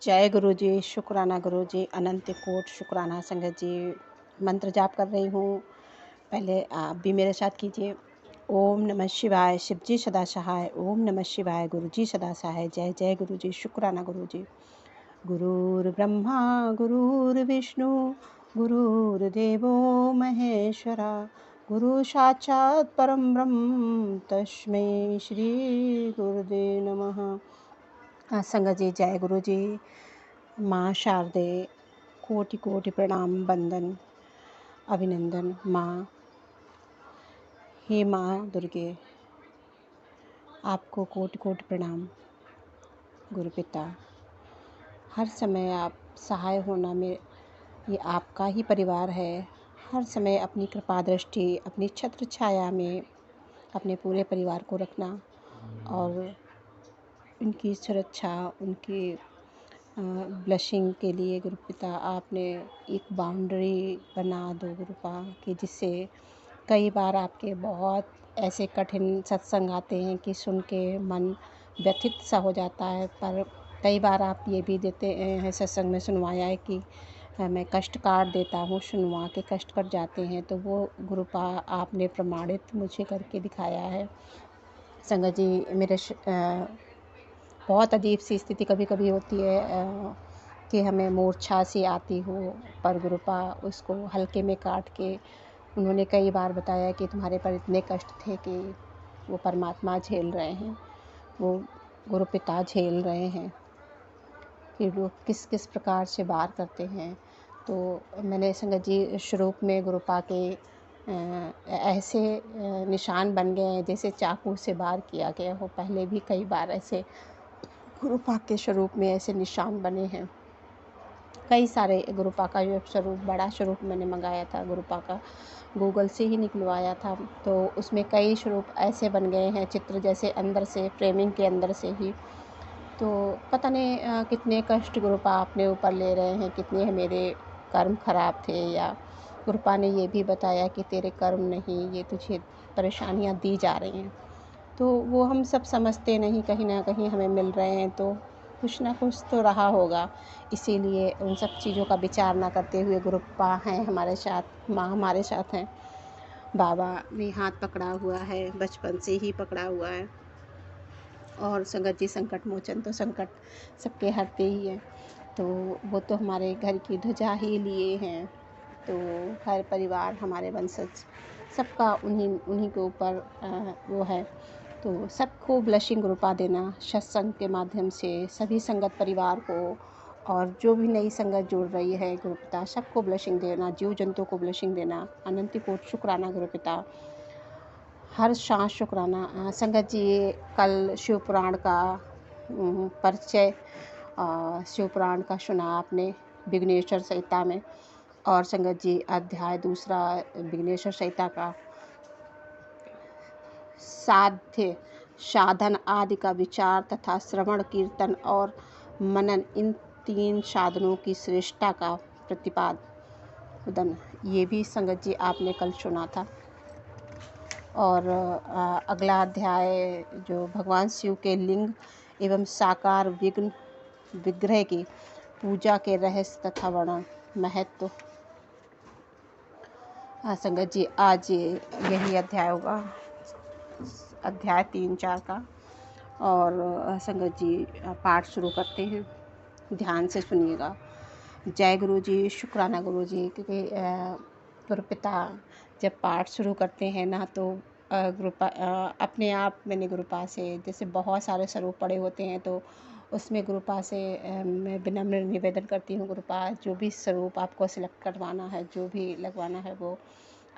जय गुरु जी, शुक्राना गुरु जी, अनंत कोट शुक्राना संगत जी। मंत्र जाप कर रही हूँ। पहले आप भी मेरे साथ कीजिए। ओम नमः शिवाय, शिव जी सदा सहाय। ओम नमः शिवाय, गुरु जी सदा सहाय। जय जय गुरु जी, शुक्राना गुरु जी। गुरुर्ब्रह्मा गुरुर्विष्णु गुरुर्देवो महेश्वरा, गुरु साक्षात् परम ब्रह्म तस्मै श्री गुरुदेव नमः। संगत जी, जय गुरु जी। माँ शारदे कोटि कोटि प्रणाम वंदन अभिनंदन। माँ, हे माँ दुर्गे, आपको कोटि कोटि प्रणाम। गुरु पिता, हर समय आप सहाय होना में ये आपका ही परिवार है। हर समय अपनी कृपा दृष्टि, अपनी छत्र छाया में अपने पूरे परिवार को रखना और उनकी सुरक्षा, उनकी ब्लशिंग के लिए गुरु पिता आपने एक बाउंड्री बना दो गुरुपा, कि जिससे कई बार आपके बहुत ऐसे कठिन सत्संग आते हैं कि सुन के मन व्यथित सा हो जाता है। पर कई बार आप ये भी देते हैं, सत्संग में सुनवाया है कि मैं कष्ट काट देता हूँ, सुनवा के कष्ट कट जाते हैं। तो वो गुरुपा आपने प्रमाणित मुझे करके दिखाया है। संगत जी, मेरे बहुत अजीब सी स्थिति कभी कभी होती है कि हमें मूर्छा सी आती हो, पर गुरुपा उसको हल्के में काट के उन्होंने कई बार बताया कि तुम्हारे पर इतने कष्ट थे कि वो परमात्मा झेल रहे हैं, वो गुरु पिता झेल रहे हैं, कि लोग किस किस प्रकार से वार करते हैं। तो मैंने संगत जी स्वरूप में गुरुपा के ऐसे निशान बन गए हैं जैसे चाकू से वार किया गया हो। पहले भी कई बार ऐसे गुरुपा के स्वरूप में ऐसे निशान बने हैं। कई सारे गुरुपा का जो स्वरूप, बड़ा स्वरूप मैंने मंगाया था गुरुपा का, गूगल से ही निकलवाया था। तो उसमें कई स्वरूप ऐसे बन गए हैं, चित्र जैसे अंदर से, फ्रेमिंग के अंदर से ही। तो पता नहीं कितने कष्ट गुरुपा अपने ऊपर ले रहे हैं, कितने मेरे कर्म खराब थे। या गुरुपा ने ये भी बताया कि तेरे कर्म नहीं, ये तुझे परेशानियाँ दी जा रही हैं। तो वो हम सब समझते नहीं, कहीं ना कहीं हमें मिल रहे हैं तो कुछ ना कुछ तो रहा होगा। इसीलिए उन सब चीज़ों का विचार ना करते हुए गुरुपा हैं हमारे साथ, माँ हमारे साथ हैं। बाबा ने हाथ पकड़ा हुआ है, बचपन से ही पकड़ा हुआ है। और संगत जी, संकट मोचन तो संकट सबके हरते ही हैं। तो वो तो हमारे घर की ध्वजा ही लिए हैं। तो हर परिवार, हमारे वंशज सबका उन्हीं उन्हीं के ऊपर वो है। तो सबको ब्लेसिंग गुरुपा देना सत्संग के माध्यम से, सभी संगत परिवार को, और जो भी नई संगत जुड़ रही है गुरुपिता सबको ब्लेसिंग देना, जीव जंतु को ब्लेसिंग देना। अनंत कोट शुक्राना गुरुपिता, हर सांस शुक्राना। संगत जी, कल शिव पुराण का परिचय, शिव पुराण का सुना आपने विघ्नेश्वर संहिता में। और संगत जी, अध्याय दूसरा विघ्नेश्वर संहिता का साध्य साधन आदि का विचार तथा श्रवण, कीर्तन और मनन, इन तीन साधनों की श्रेष्ठता का प्रतिपादन, ये भी संगत जी आपने कल सुना था। और अगला अध्याय जो भगवान शिव के लिंग एवं साकार विग्रह की पूजा के रहस्य तथा वर्णन, महत्व। संगत जी, आज यही अध्याय होगा, अध्याय 3-4 का। और संगत जी, पाठ शुरू करते हैं, ध्यान से सुनिएगा। जय गुरु जी, शुक्राना गुरु जी। क्योंकि गुरुपिता जब पाठ शुरू करते हैं ना, तो गुरुपा अपने आप मैंने गुरुपा से, जैसे बहुत सारे स्वरूप पड़े होते हैं, तो उसमें गुरुपा से मैं विनम्र निवेदन करती हूँ, गुरुपा जो भी स्वरूप आपको सिलेक्ट करवाना है, जो भी लगवाना है, वो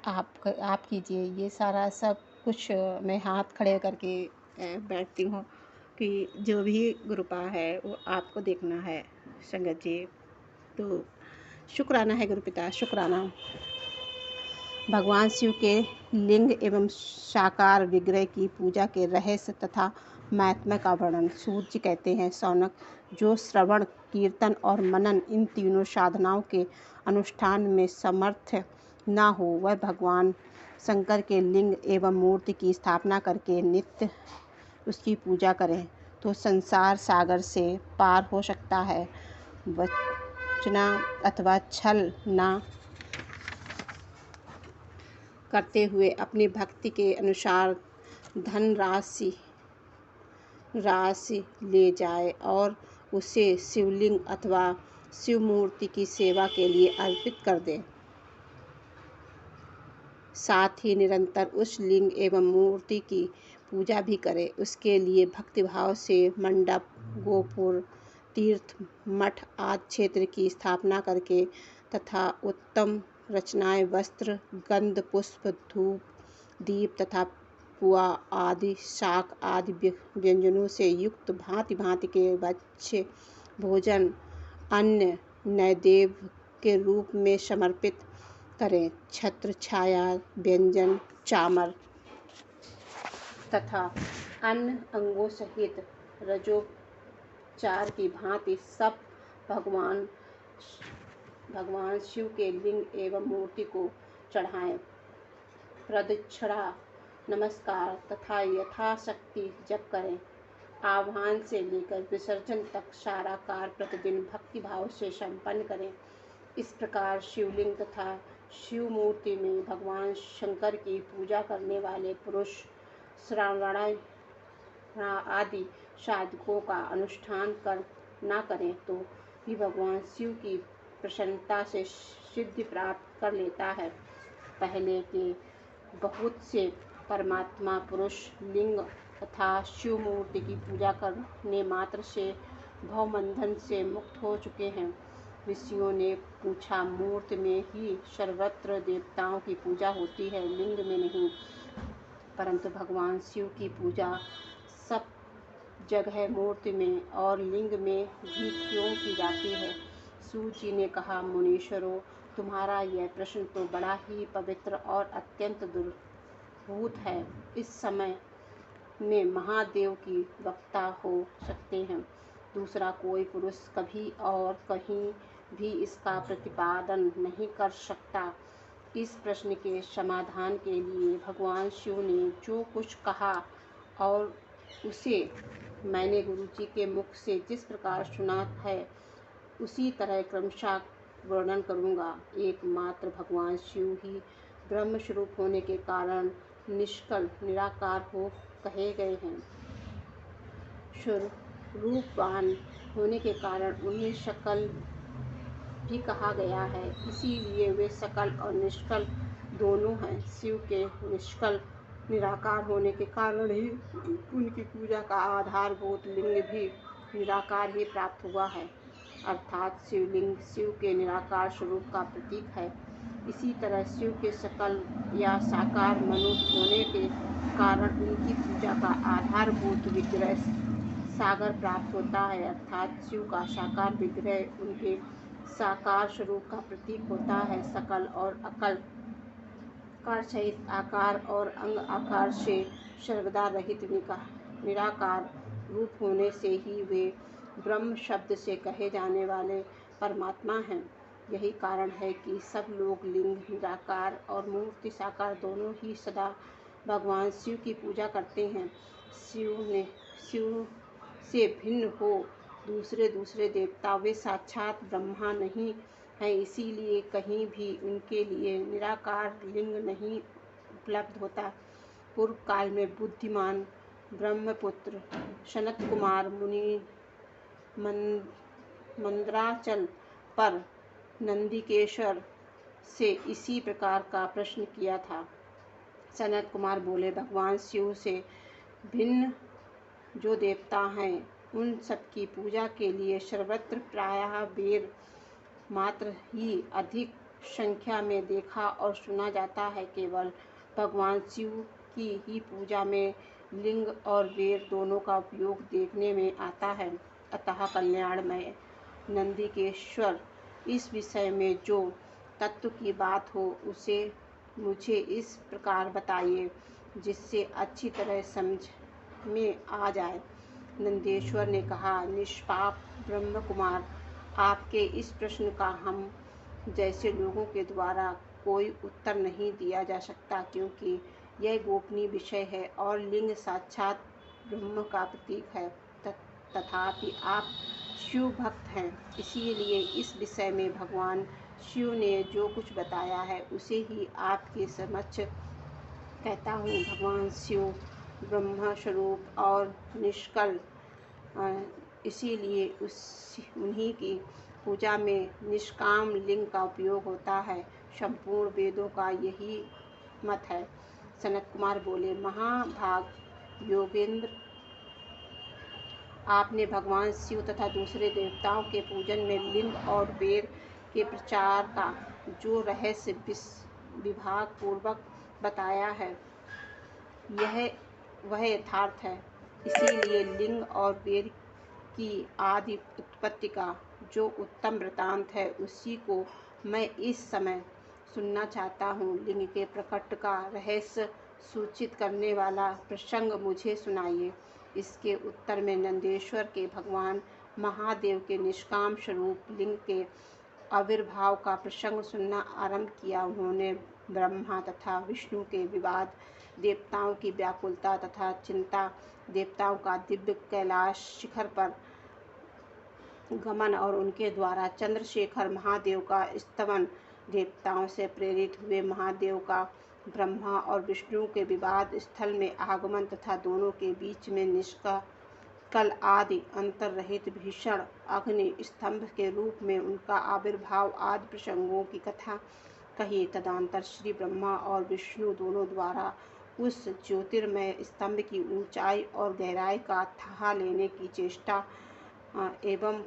आप कीजिए। ये सारा सब कुछ मैं हाथ खड़े करके बैठती हूँ कि जो भी गुरुपा है वो आपको देखना है संगत जी। तो शुक्राना है गुरुपिता, शुक्राना। भगवान शिव के लिंग एवं साकार विग्रह की पूजा के रहस्य तथा महात्म्य का वर्णन। सूत जी कहते हैं, सौनक, जो श्रवण, कीर्तन और मनन, इन तीनों साधनाओं के अनुष्ठान में समर्थ ना हो, वह भगवान शंकर के लिंग एवं मूर्ति की स्थापना करके नित्य उसकी पूजा करें। तो संसार सागर से पार हो सकता है। वंचना अथवा छल ना करते हुए अपनी भक्ति के अनुसार धन राशि ले जाए और उसे शिवलिंग अथवा शिव मूर्ति की सेवा के लिए अर्पित कर दे। साथ ही निरंतर उस लिंग एवं मूर्ति की पूजा भी करे। उसके लिए भक्तिभाव से मंडप, गोपुर, तीर्थ, मठ आदि क्षेत्र की स्थापना करके तथा उत्तम रचनाएं, वस्त्र, गंध, पुष्प, धूप, दीप तथा पुआ आदि, शाक आदि व्यंजनों से युक्त भांति भांति के भक्ष्य भोजन अन्य नैवेद्य के रूप में समर्पित करें। छत्र छाया व्यंजन चामर तथा अन्य अंगों सहित रजोपचार की भांति सब भगवान शिव के लिंग एवं मूर्ति को चढ़ाएं। प्रदक्षिणा नमस्कार तथा यथाशक्ति जप करें। आह्वान से लेकर विसर्जन तक सारा कार्य प्रतिदिन भक्ति भाव से संपन्न करें। इस प्रकार शिवलिंग तथा शिव मूर्ति में भगवान शंकर की पूजा करने वाले पुरुष श्रावण आदि साधकों का अनुष्ठान न करें तो भी भगवान शिव की प्रसन्नता से सिद्धि प्राप्त कर लेता है। पहले के बहुत से परमात्मा पुरुष लिंग तथा शिव मूर्ति की पूजा करने मात्र से भवबंधन से मुक्त हो चुके हैं। ऋषियों ने पूछा, मूर्ति में ही सर्वत्र देवताओं की पूजा होती है, लिंग में नहीं, परंतु भगवान शिव की पूजा सब जगह मूर्ति में और लिंग में भी क्यों की जाती है? सूची ने कहा, मुनीश्वरों, तुम्हारा यह प्रश्न तो बड़ा ही पवित्र और अत्यंत दुर्भूत है। इस समय में महादेव की वक्ता हो सकते हैं, दूसरा कोई पुरुष कभी और कहीं भी इसका प्रतिपादन नहीं कर सकता। इस प्रश्न के समाधान के लिए भगवान शिव ने जो कुछ कहा और उसे मैंने गुरुजी के मुख से जिस प्रकार सुना है उसी तरह क्रमशः वर्णन करूँगा। एकमात्र भगवान शिव ही ब्रह्म स्वरूप होने के कारण निष्कल निराकार हो कहे गए हैं। स्वरूपवान होने के कारण उन्हें सकल भी कहा गया है, इसीलिए वे सकल और निष्कल दोनों हैं। शिव के निष्कल निराकार होने के कारण ही उनकी पूजा का आधारभूत लिंग भी निराकार ही प्राप्त हुआ है, अर्थात शिवलिंग शिव के निराकार स्वरूप का प्रतीक है। इसी तरह शिव के सकल या साकार मनुष्य होने के कारण उनकी पूजा का आधारभूत विग्रह सागर प्राप्त होता है, अर्थात शिव का साकार विग्रह उनके साकार स्वरूप का प्रतीक होता है। सकल और अकल कार सहित आकार और अंग आकार से सर्वदा रहित निराकार रूप होने से ही वे ब्रह्म शब्द से कहे जाने वाले परमात्मा हैं। यही कारण है कि सब लोग लिंग निराकार और मूर्ति साकार दोनों ही सदा भगवान शिव की पूजा करते हैं। शिव से भिन्न हो दूसरे देवता वे साक्षात ब्रह्मा नहीं है, इसीलिए कहीं भी उनके लिए निराकार लिंग नहीं उपलब्ध होता। पूर्व काल में बुद्धिमान ब्रह्मपुत्र सनत कुमार मुनि मंदराचल पर नंदिकेश्वर से इसी प्रकार का प्रश्न किया था। सनत कुमार बोले, भगवान शिव से भिन्न जो देवता हैं उन सबकी पूजा के लिए सर्वत्र प्रायः वेद मात्र ही अधिक संख्या में देखा और सुना जाता है। केवल भगवान शिव की ही पूजा में लिंग और वेद दोनों का उपयोग देखने में आता है। अतः कल्याणमय नंदिकेश्वर, इस विषय में जो तत्व की बात हो उसे मुझे इस प्रकार बताइए जिससे अच्छी तरह समझ में आ जाए। नंदेश्वर ने कहा, निष्पाप ब्रह्म कुमार, आपके इस प्रश्न का हम जैसे लोगों के द्वारा कोई उत्तर नहीं दिया जा सकता, क्योंकि यह गोपनीय विषय है और लिंग साक्षात ब्रह्म का प्रतीक है तथा तथापि आप शिव भक्त हैं, इसीलिए इस विषय में भगवान शिव ने जो कुछ बताया है उसे ही आपके समक्ष कहता हूँ। भगवान शिव ब्रह्म स्वरूप और निष्कल, इसीलिए उन्हीं की पूजा में निष्काम लिंग का उपयोग होता है। संपूर्ण वेदों का यही मत है। सनत कुमार बोले, महाभाग योगेंद्र, आपने भगवान शिव तथा दूसरे देवताओं के पूजन में लिंग और वेद के प्रचार का जो रहस्य विभाग पूर्वक बताया है, यह वह यथार्थ है। इसीलिए लिंग और वेद की आदि उत्पत्ति का जो उत्तम वृतांत है, उसी को मैं इस समय सुनना चाहता हूँ। लिंग के प्रकट का रहस्य सूचित करने वाला प्रसंग मुझे सुनाइए। इसके उत्तर में नंदेश्वर के भगवान महादेव के निष्काम स्वरूप लिंग के आविर्भाव का प्रसंग सुनना आरंभ किया। उन्होंने ब्रह्मा तथा विष्णु के विवाद, देवताओं की व्याकुलता तथा चिंता, देवताओं का दिव्य कैलाश शिखर पर गमन और उनके द्वारा चंद्रशेखर महादेव का स्तवन, देवताओं से प्रेरित हुए महादेव का ब्रह्मा और विष्णु के विवाद स्थल में आगमन तथा दोनों के बीच में निष्कल आदि अंतर रहित भीषण अग्नि स्तंभ के रूप में उनका आविर्भाव आदि प्रसंगों की कथा कही। तदंतर श्री ब्रह्मा और विष्णु दोनों द्वारा उस ज्योतिर्मय स्तंभ की ऊंचाई और गहराई का थाह लेने की चेष्टा एवं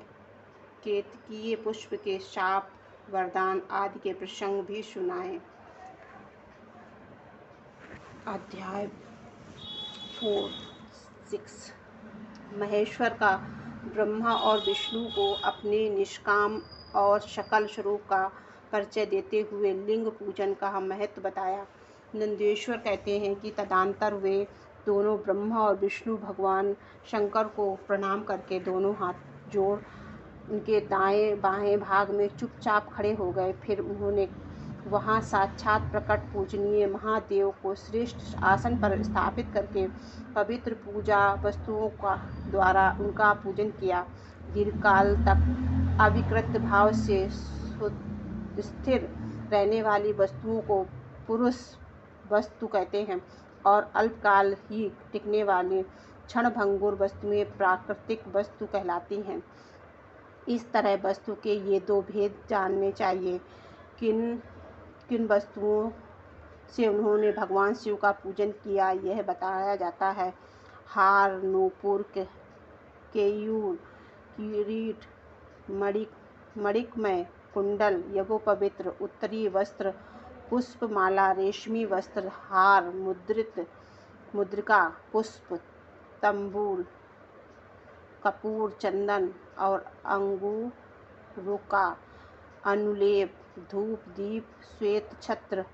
केतकीय पुष्प के शाप, वरदान आदि के प्रसंग भी सुनाए। अध्याय 4-6 महेश्वर का ब्रह्मा और विष्णु को अपने निष्काम और सकल स्वरूप का परिचय देते हुए लिंग पूजन का महत्व बताया। नंदेश्वर कहते हैं कि तदंतर वे दोनों ब्रह्मा और विष्णु भगवान शंकर को प्रणाम करके दोनों हाथ जोड़ उनके दाएं बाएं भाग में चुपचाप खड़े हो गए। फिर उन्होंने वहां साक्षात प्रकट पूजनीय महादेव को श्रेष्ठ आसन पर स्थापित करके पवित्र पूजा वस्तुओं का द्वारा उनका पूजन किया। दीर्घकाल तक अविकृत भाव से स्थिर रहने वाली वस्तुओं को पुरुष वस्तु कहते हैं और अल्पकाल ही टिकने वाली क्षणभंगुर वस्तुएं प्राकृतिक वस्तु कहलाती हैं। इस तरह वस्तु के ये दो भेद जानने चाहिए। किन किन वस्तुओं से उन्होंने भगवान शिव का पूजन किया, यह बताया जाता है। हार, नूपुर, केयूर, किरीट, मणिकमय कुंडल, यज्ञोपवीत उत्तरी वस्त्र, पुष्पमाला, रेशमी वस्त्र, हार, मुद्रिका, पुष्प, तंबूल, कपूर, चंदन और अंगूरुका, अनुलेप, धूप, दीप, श्वेत छत्र,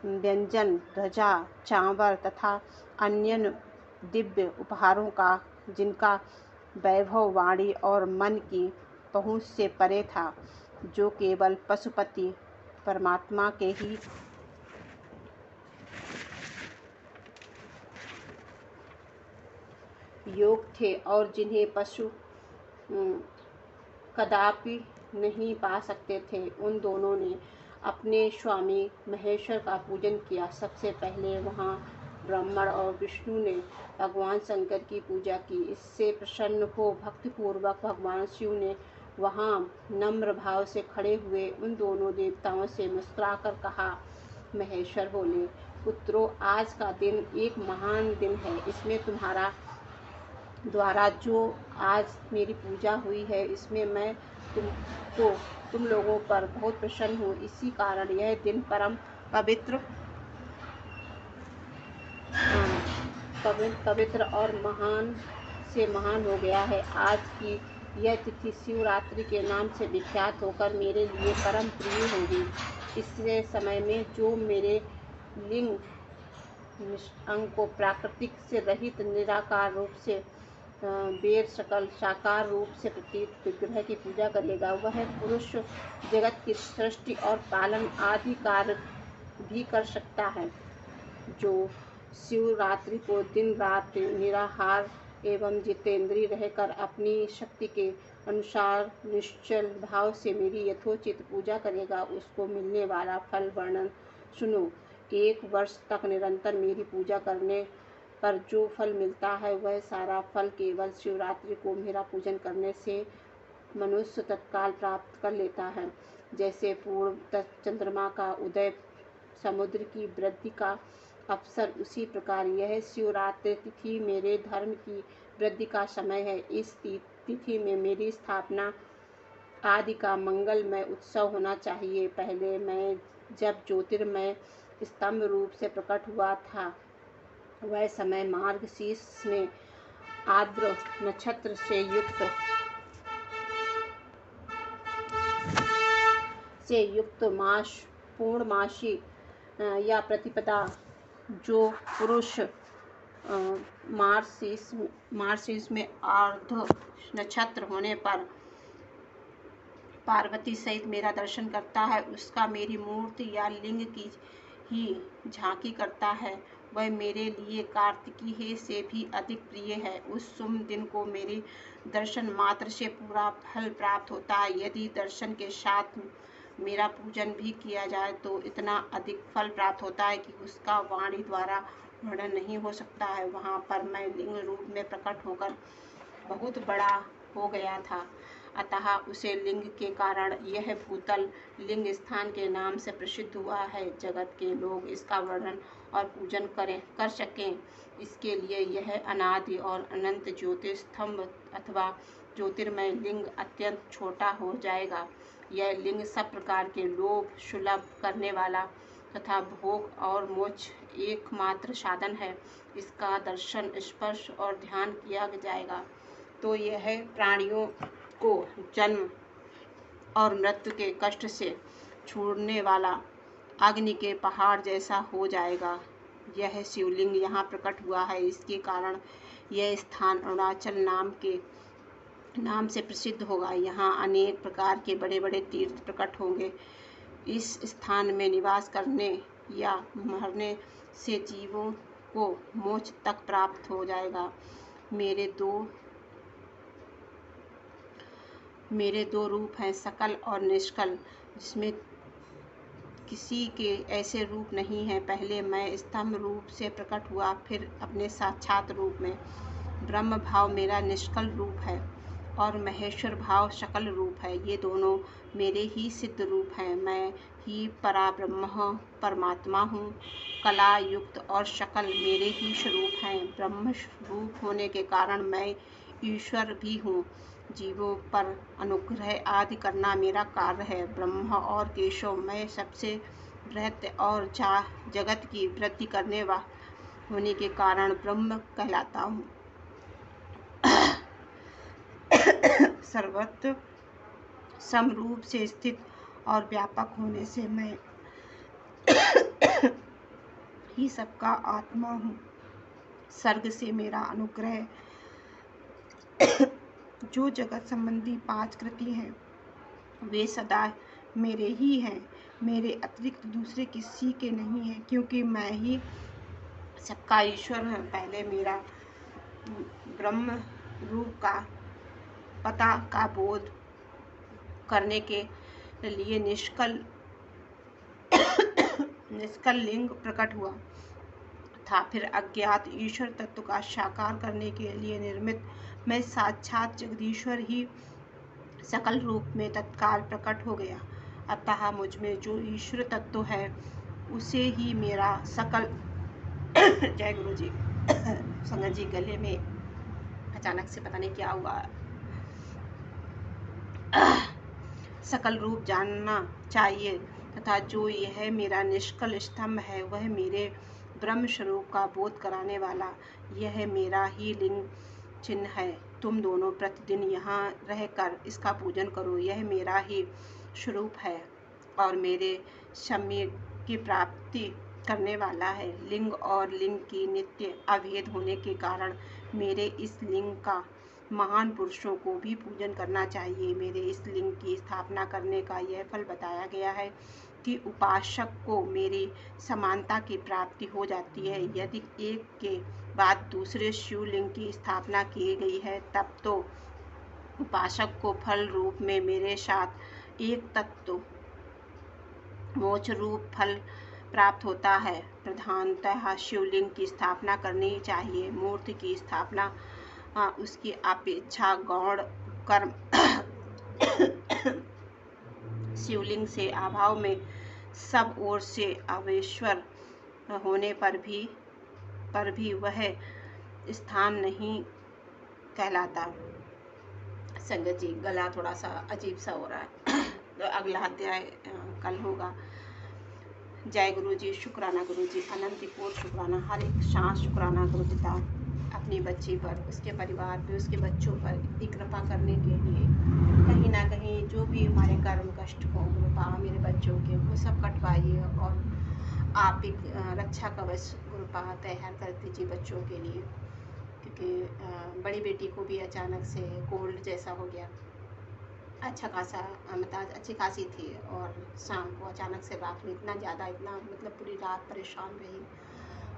व्यंजन, ध्वजा, चांवर तथा अन्य दिव्य उपहारों का जिनका वैभव वाणी और मन की पहुँच से परे था, जो केवल पशुपति परमात्मा के ही योग थे और जिन्हें पशु कदापि नहीं पा सकते थे। उन दोनों ने अपने स्वामी महेश्वर का पूजन किया। सबसे पहले वहाँ ब्रह्मा और विष्णु ने भगवान शंकर की पूजा की। इससे प्रसन्न हो भक्तिपूर्वक भगवान शिव ने वहाँ नम्र भाव से खड़े हुए उन दोनों देवताओं से मुस्कुराकर कहा। महेश्वर बोले, पुत्रों, आज का दिन एक महान दिन है। इसमें तुम्हारा द्वारा जो आज मेरी पूजा हुई है, इसमें मैं तुम लोगों पर बहुत प्रसन्न हूँ। इसी कारण यह दिन परम पवित्र और महान से महान हो गया है। आज की यह तिथि शिवरात्रि के नाम से विख्यात होकर मेरे लिए परम प्रिय होगी। इससे समय में जो मेरे लिंग अंग को प्राकृतिक से रहित निराकार रूप से बेर सकल साकार रूप से प्रतीत विग्रह की पूजा करेगा, वह पुरुष जगत की सृष्टि और पालन आदि कार्य भी कर सकता है। जो शिवरात्रि को दिन रात निराहार एवं जितेंद्रिय रहकर अपनी शक्ति के अनुसार निश्चल भाव से मेरी यथोचित पूजा करेगा, उसको मिलने वाला फल वर्णन सुनो। 1 वर्ष तक निरंतर मेरी पूजा करने पर जो फल मिलता है, वह सारा फल केवल शिवरात्रि को मेरा पूजन करने से मनुष्य तत्काल प्राप्त कर लेता है। जैसे पूर्व चंद्रमा का उदय समुद्र की वृद्धि का अवसर, उसी प्रकार यह शिवरात्रि तिथि मेरे धर्म की वृद्धि का समय है। इस तिथि में मेरी स्थापना आदि का मंगलमय उत्सव होना चाहिए। पहले मैं जब ज्योतिर्मय स्तंभ रूप से प्रकट हुआ था, वह समय मार्गशीर्ष में आर्द्र नक्षत्र से युक्त मास पूर्णमासी या प्रतिपदा, जो पुरुष मार्गशीर्ष में आर्द्र नक्षत्र होने पर पार्वती सहित मेरा दर्शन करता है, उसका मेरी मूर्ति या लिंग की ही झांकी करता है, वह मेरे लिए कार्तिकीय से भी अधिक प्रिय है। उस शुभ दिन को मेरे दर्शन मात्र से पूरा फल प्राप्त होता है। यदि दर्शन के साथ मेरा पूजन भी किया जाए तो इतना अधिक फल प्राप्त होता है कि उसका वाणी द्वारा वर्णन नहीं हो सकता है। वहाँ पर मैं लिंग रूप में प्रकट होकर बहुत बड़ा हो गया था, अतः उसे लिंग के कारण यह भूतल लिंग स्थान के नाम से प्रसिद्ध हुआ है। जगत के लोग इसका वर्णन और पूजन कर सकें, इसके लिए यह अनादि और अनंत ज्योतिस्तंभ अथवा ज्योतिर्मय लिंग अत्यंत छोटा हो जाएगा। यह लिंग सब प्रकार के लोभ सुलभ करने वाला तथा भोग और मोक्ष एकमात्र साधन है। इसका दर्शन, स्पर्श और ध्यान किया जाएगा तो यह प्राणियों को जन्म और मृत्यु के कष्ट से छूटने वाला अग्नि के पहाड़ जैसा हो जाएगा। यह शिवलिंग यहाँ प्रकट हुआ है, इसके कारण यह स्थान अरुणाचल नाम से प्रसिद्ध होगा। यहाँ अनेक प्रकार के बड़े बड़े तीर्थ प्रकट होंगे। इस स्थान में निवास करने या मरने से जीवों को मोक्ष तक प्राप्त हो जाएगा। मेरे दो रूप हैं, सकल और निष्कल, जिसमें किसी के ऐसे रूप नहीं है। पहले मैं स्तंभ रूप से प्रकट हुआ, फिर अपने साक्षात रूप में। ब्रह्म भाव मेरा निष्कल रूप है और महेश्वर भाव सकल रूप है। ये दोनों मेरे ही सिद्ध रूप हैं। मैं ही पराब्रह्म परमात्मा हूँ। कला युक्त और सकल मेरे ही स्वरूप हैं। ब्रह्म रूप होने के कारण मैं ईश्वर भी हूँ। जीवों पर अनुग्रह आदि करना मेरा कार्य है। ब्रह्म और केशव मैं सबसे बृहत् और जगत की वृद्धि करने होने के कारण ब्रह्म कहलाता हूँ। सर्वत्र समरूप से स्थित और व्यापक होने से मैं ही सबका आत्मा हूँ। सर्ग से मेरा अनुग्रह जो जगत संबंधी 5 कृति हैं, वे सदा मेरे ही हैं। मेरे अतिरिक्त दूसरे किसी के नहीं हैं, क्योंकि मैं ही सबका ईश्वर हूँ। पहले मेरा ब्रह्म रूप का पता का बोध करने के लिए निष्कल लिंग प्रकट हुआ था। फिर अज्ञात ईश्वर तत्व का साकार करने के लिए निर्मित मैं साक्षात जगदीश्वर ही सकल रूप में तत्काल प्रकट हो गया। अतः मुझ में जो ईश्वर तत्व है, उसे ही मेरा सकल जय गुरु जी। संगत जी, गले में अचानक से पता नहीं क्या हुआ। सकल रूप जानना चाहिए तथा जो यह मेरा निष्कल स्तंभ है, वह मेरे ब्रह्म स्वरूप का बोध कराने वाला यह मेरा ही लिंग चिन्ह है। तुम दोनों प्रतिदिन यहाँ रहकर इसका पूजन करो। यह मेरा ही स्वरूप है और मेरे सम्य की प्राप्ति करने वाला है। लिंग और लिंग की नित्य अभेद होने के कारण मेरे इस लिंग का महान पुरुषों को भी पूजन करना चाहिए। मेरे इस लिंग की स्थापना करने का यह फल बताया गया है। कि उपासक को मेरी समानता की प्राप्ति हो जाती है। यदि एक के बाद दूसरे शिवलिंग की स्थापना की गई है, तब तो उपासक को फल रूप में मेरे साथ एक तत्व मोक्ष रूप फल प्राप्त होता है। प्रधानतः शिवलिंग की स्थापना करनी चाहिए। मूर्ति की स्थापना उसकी अपेक्षा गौण कर्म शिवलिंग से अभाव में सब ओर से अवेश्वर होने पर भी वह स्थान नहीं कहलाता। संगत जी, गला थोड़ा सा अजीब सा हो रहा है। तो अगला अध्याय कल होगा। जय गुरु जी, शुक्राना गुरु जी, अनंत कोटि शुक्राना, हर एक सांस शुक्राना गुरु पिता अपनी बच्ची पर, उसके परिवार पर, उसके बच्चों पर इतनी कृपा करने के लिए। कहीं ना कहीं जो भी हमारे कर्म कष्ट हो गुरु पापा मेरे बच्चों के, वो सब कटवाइए और आप एक रक्षा कवच गुरु पापा तैयार कर दीजिए बच्चों के लिए। क्योंकि बड़ी बेटी को भी अचानक से कोल्ड जैसा हो गया, अच्छा खासा मतलब अच्छी खासी थी, और शाम को अचानक से रात में इतना ज़्यादा, इतना मतलब पूरी रात परेशान रही।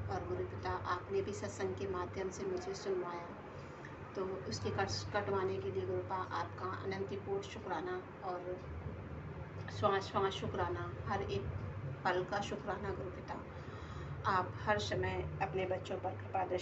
और गुरु पिता आपने भी सत्संग के माध्यम से मुझे सुनवाया, तो उसके कष्ट कटवाने के लिए गुरु पापा आपका अनंत कोटि शुक्राना, और श्वास श्वास शुक्राना, हर एक पल का शुक्राना गुरु पिता। आप हर समय अपने बच्चों पर कृपा दृष्टि